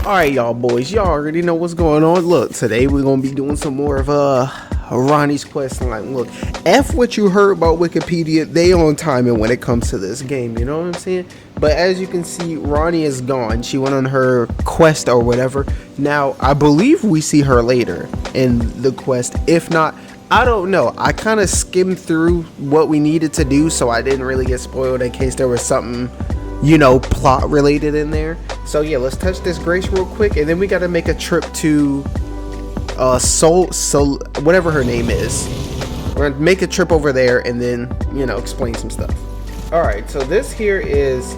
Alright, y'all boys, y'all already know what's going on. Look, today we're gonna be doing some more of Ranni's questline. Look, F what you heard about Wikipedia, they on timing when it comes to this game, you know what I'm saying? But as you can see, Ranni is gone. She went on her quest or whatever. Now, I believe we see her later in the quest. If not, I don't know. I kind of skimmed through what we needed to do, so I didn't really get spoiled in case there was something, you know, plot related in there. So yeah, let's touch this Grace real quick, and then we got to make a trip to Soul, whatever her name is. We're gonna make a trip over there and then, you know, explain some stuff. All right, so this here is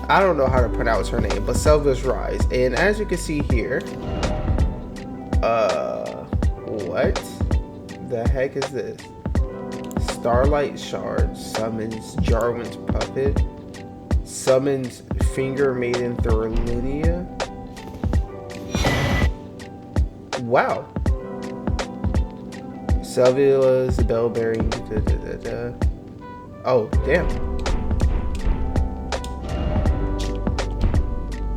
I don't know how to pronounce her name, but Selva's Rise, and as you can see here, what the heck is this? Starlight Shard summons Jarwin's puppet, summons Finger Maiden Thorlydia. Wow. Selvia's bell-bearing. Oh, damn.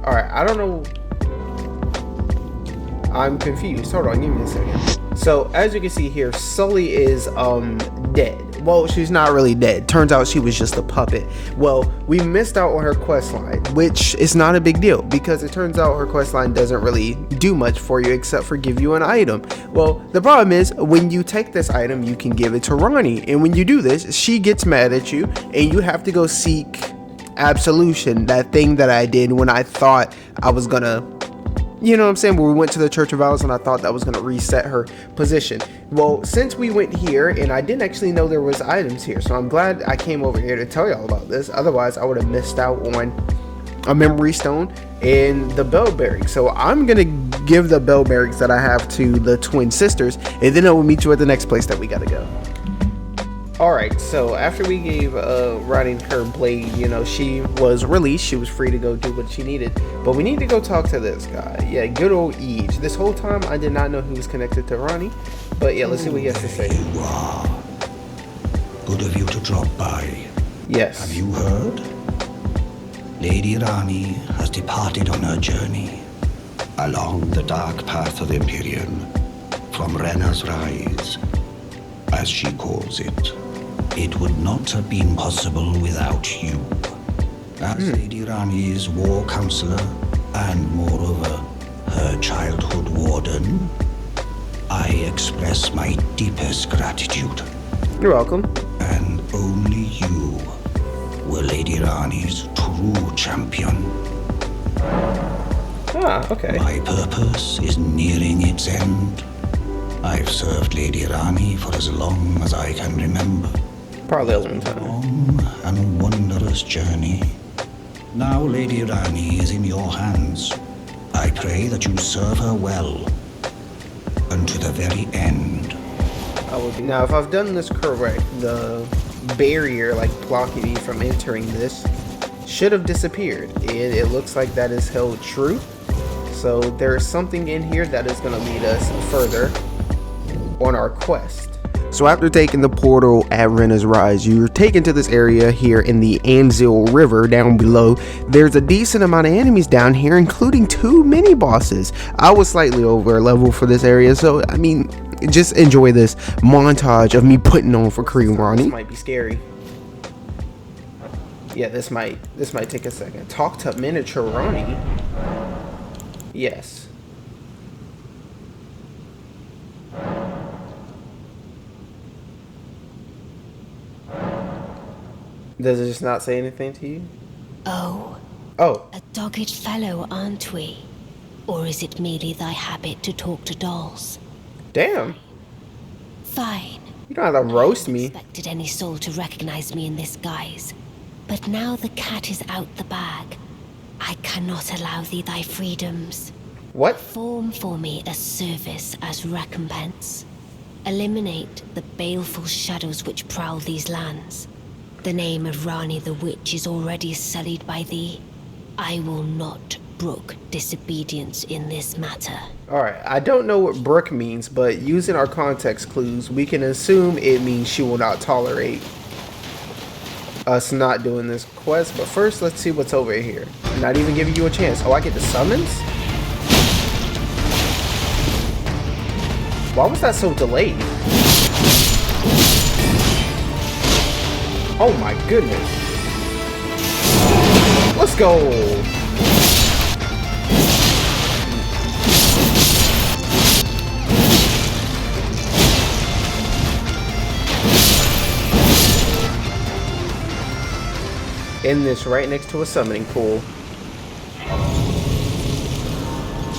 Alright, I don't know. I'm confused. Hold on, give me a second. So, as you can see here, Sully is dead. Well, she's not really dead. Turns out she was just a puppet. Well, we missed out on her questline, which is not a big deal because it turns out her questline doesn't really do much for you except for give you an item. Well, the problem is when you take this item, you can give it to Ranni, and when you do this, she gets mad at you, and you have to go seek absolution, that thing that I did when I thought I was gonna, you know what I'm saying, where we went to the Church of Owls and I thought that was going to reset her position. Well, since we went here, and I didn't actually know there was items here, so I'm glad I came over here to tell y'all about this. Otherwise, I would have missed out on a memory stone and the bell bearing. So I'm going to give the bell bearings that I have to the twin sisters, and then I will meet you at the next place that we got to go. Alright, so after we gave Ranni her blade, you know, she was released. She was free to go do what she needed. But we need to go talk to this guy. Yeah, good old Eej. This whole time, I did not know he was connected to Ranni. But yeah, let's see what he has to say. There you are. Good of you to drop by. Yes. Have you heard? Lady Ranni has departed on her journey along the dark path of Empyrean from Ranni's Rise, as she calls it. It would not have been possible without you. As Lady Ranni's war counselor, and moreover, her childhood warden, I express my deepest gratitude. You're welcome. And only you were Lady Ranni's true champion. Ah, okay. My purpose is nearing its end. I've served Lady Ranni for as long as I can remember. Probably a long time. Long and wondrous journey. Now Lady Ranni is in your hands. I pray that you serve her well unto the very end. I will be. Now, if I've done this correct, the barrier, like blocking me from entering this, should have disappeared. And it looks like that is held true. So there is something in here that is going to lead us further on our quest. So after taking the portal at Ranni's Rise, you're taken to this area here in the Anzil River down below. There's a decent amount of enemies down here, including 2 mini bosses. I was slightly over level for this area, so I mean, just enjoy this montage of me putting on for Queen Ranni. This might be scary. Yeah, this might take a second. Talk to miniature Ranni. Yes. Does it just not say anything to you? Oh. A dogged fellow, aren't we? Or is it merely thy habit to talk to dolls? Damn. Fine. You don't have to roast me. I expected any soul to recognize me in this guise. But now the cat is out the bag. I cannot allow thee thy freedoms. What? Perform for me a service as recompense. Eliminate the baleful shadows which prowl these lands. The name of Ranni the Witch is already sullied by thee. I will not brook disobedience in this matter. Alright, I don't know what brook means, but using our context clues, we can assume it means she will not tolerate us not doing this quest, but first let's see what's over here. Not even giving you a chance. Oh, I get the summons? Why was that so delayed? Oh my goodness. Let's go. In this right next to a summoning pool.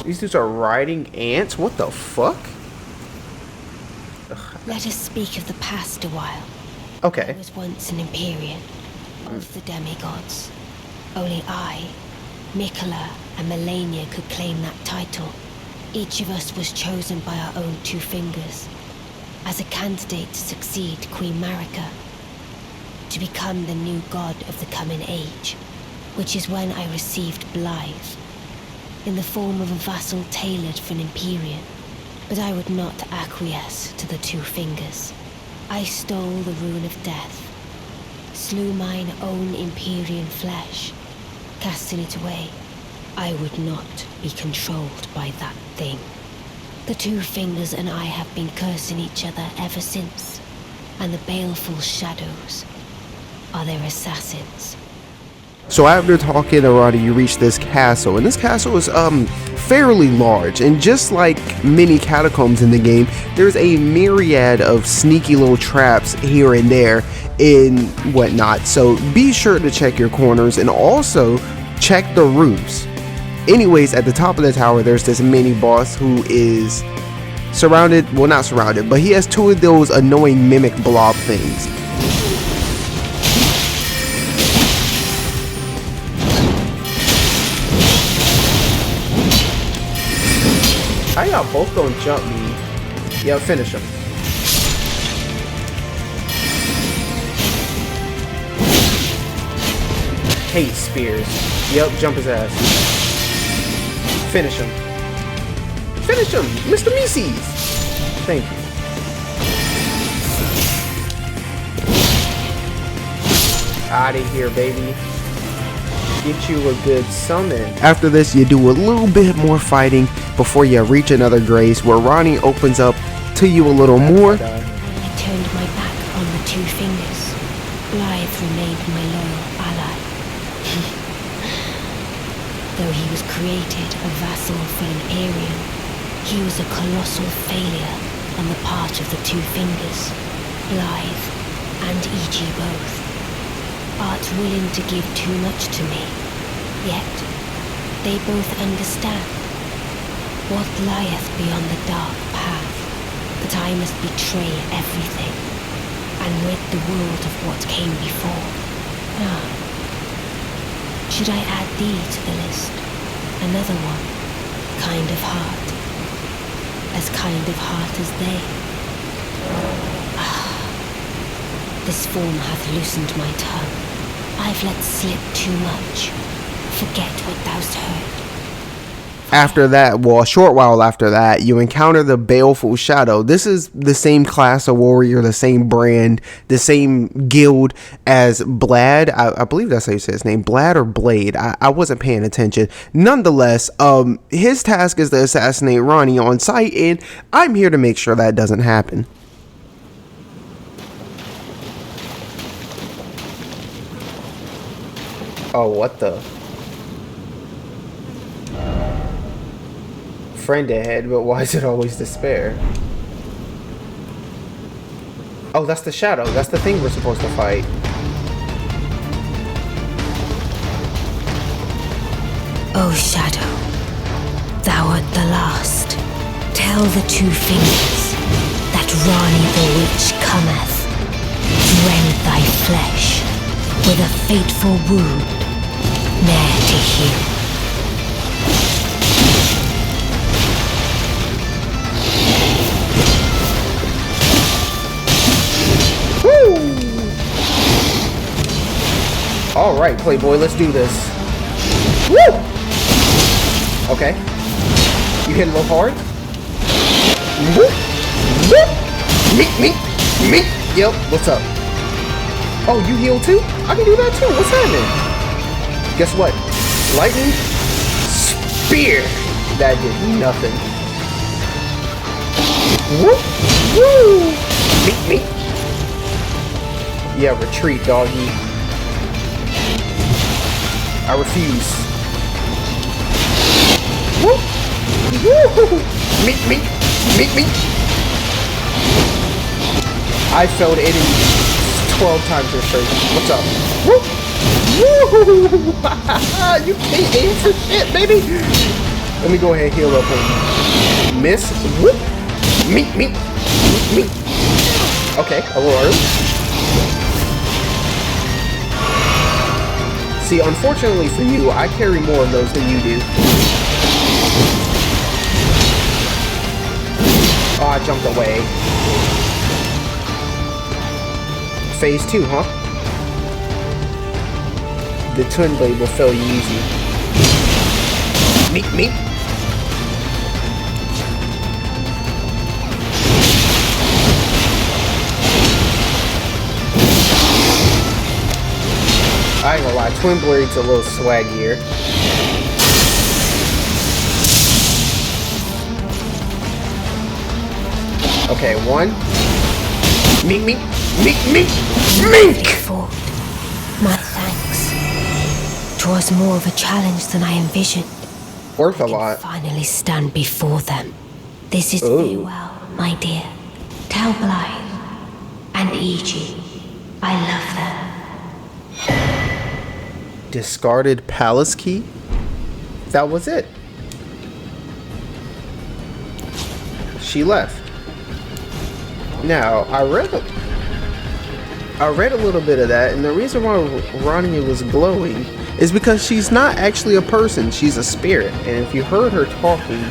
These dudes are riding ants? What the fuck? Let us speak of the past a while. Okay. I was once an Empyrean of the demigods. Only I, Mikola, and Melania could claim that title. Each of us was chosen by our own two fingers as a candidate to succeed Queen Marika, to become the new god of the coming age, which is when I received Blythe, in the form of a vassal tailored for an Empyrean. But I would not acquiesce to the two fingers. I stole the rune of death, slew mine own Empyrean flesh, casting it away. I would not be controlled by that thing. The two fingers and I have been cursing each other ever since, and the baleful shadows are their assassins. So after talking to Ranni, you reach this castle, and this castle is fairly large, and just like many catacombs in the game, there's a myriad of sneaky little traps here and there and whatnot. So be sure to check your corners and also check the roofs. Anyways, at the top of the tower, there's this mini boss who is surrounded, well, not surrounded, but he has two of those annoying mimic blob things. How y'all both gonna jump me? Yeah, finish him. Hate spears. Yep, jump his ass. Finish him. Finish him, Mr. Mises. Thank you. Out of here, baby. Get you a good summon. After this, you do a little bit more fighting before you reach another grace where Ranni opens up to you a little more. I turned my back on the two fingers. Blythe remained my loyal ally. Though he was created a vassal for an Aryan, he was a colossal failure on the part of the two fingers. Blythe and E.G. both. Art willing to give too much to me, yet they both understand what lieth beyond the dark path, that I must betray everything, and rid the world of what came before. Ah, should I add thee to the list? Another one, kind of heart, as kind of heart as they. This form hath loosened my tongue. I've let slip too much. Forget what thou'st heard. After that, well, a short while after that, you encounter the Baleful Shadow. This is the same class of warrior, the same brand, the same guild as Blad. I believe that's how you say his name, Blad or Blade. I wasn't paying attention. Nonetheless, his task is to assassinate Ranni on sight, and I'm here to make sure that doesn't happen. Oh, what the? Friend ahead, but why is it always despair? Oh, that's the shadow. That's the thing we're supposed to fight. O shadow, thou art the last. Tell the two fingers that Ranni the witch cometh. Rend thy flesh with a fateful wound, ne'er to heal. Alright, Playboy, let's do this. Woo! Okay. You hit a little hard. Woo! Woo! Meet. Yep, what's up? Oh, you heal too? I can do that too. What's happening? Guess what? Lightning spear. That did nothing. Woo! Woo! Meet. Yeah, retreat, doggy. I refuse. Woo! Woo! Meet. I failed enemies 12 times this straight. What's up? Woo! Woo! You can't aim for shit, baby! Let me go ahead and heal up on you. Miss. Whoop! Meet. Okay, a little early. See, unfortunately for you, I carry more of those than you do. Oh, I jumped away. Phase 2, huh? The twin blade will fail you easy. Meet. I ain't gonna lie, twin blade's a little swaggier. Okay, one. Meet. My thanks. 'Twas more of a challenge than I envisioned. Worth a lot. Finally stand before them. This is farewell, my dear. Tell Blythe and Iji I love them. Discarded palace key? That was it. She left. Now, I read a little bit of that, and the reason why Ranni was glowing is because she's not actually a person, she's a spirit. And if you heard her talking,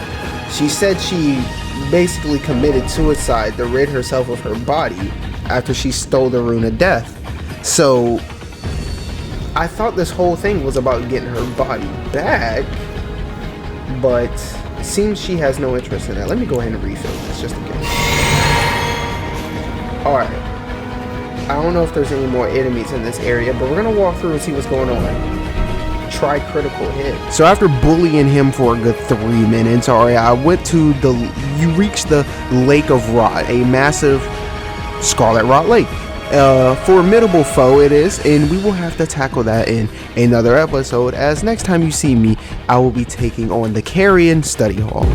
she said she basically committed suicide to rid herself of her body after she stole the rune of death. So I thought this whole thing was about getting her body back, but it seems she has no interest in that. Let me go ahead and refill this just in case. Alright. I don't know if there's any more enemies in this area, but we're gonna walk through and see what's going on. Try critical hit. So after bullying him for a good 3 minutes, alright, I went to you reach the Lake of Rot, a massive Scarlet Rot Lake. Formidable foe it is, and we will have to tackle that in another episode, as next time you see me, I will be taking on the Carrion Study Hall.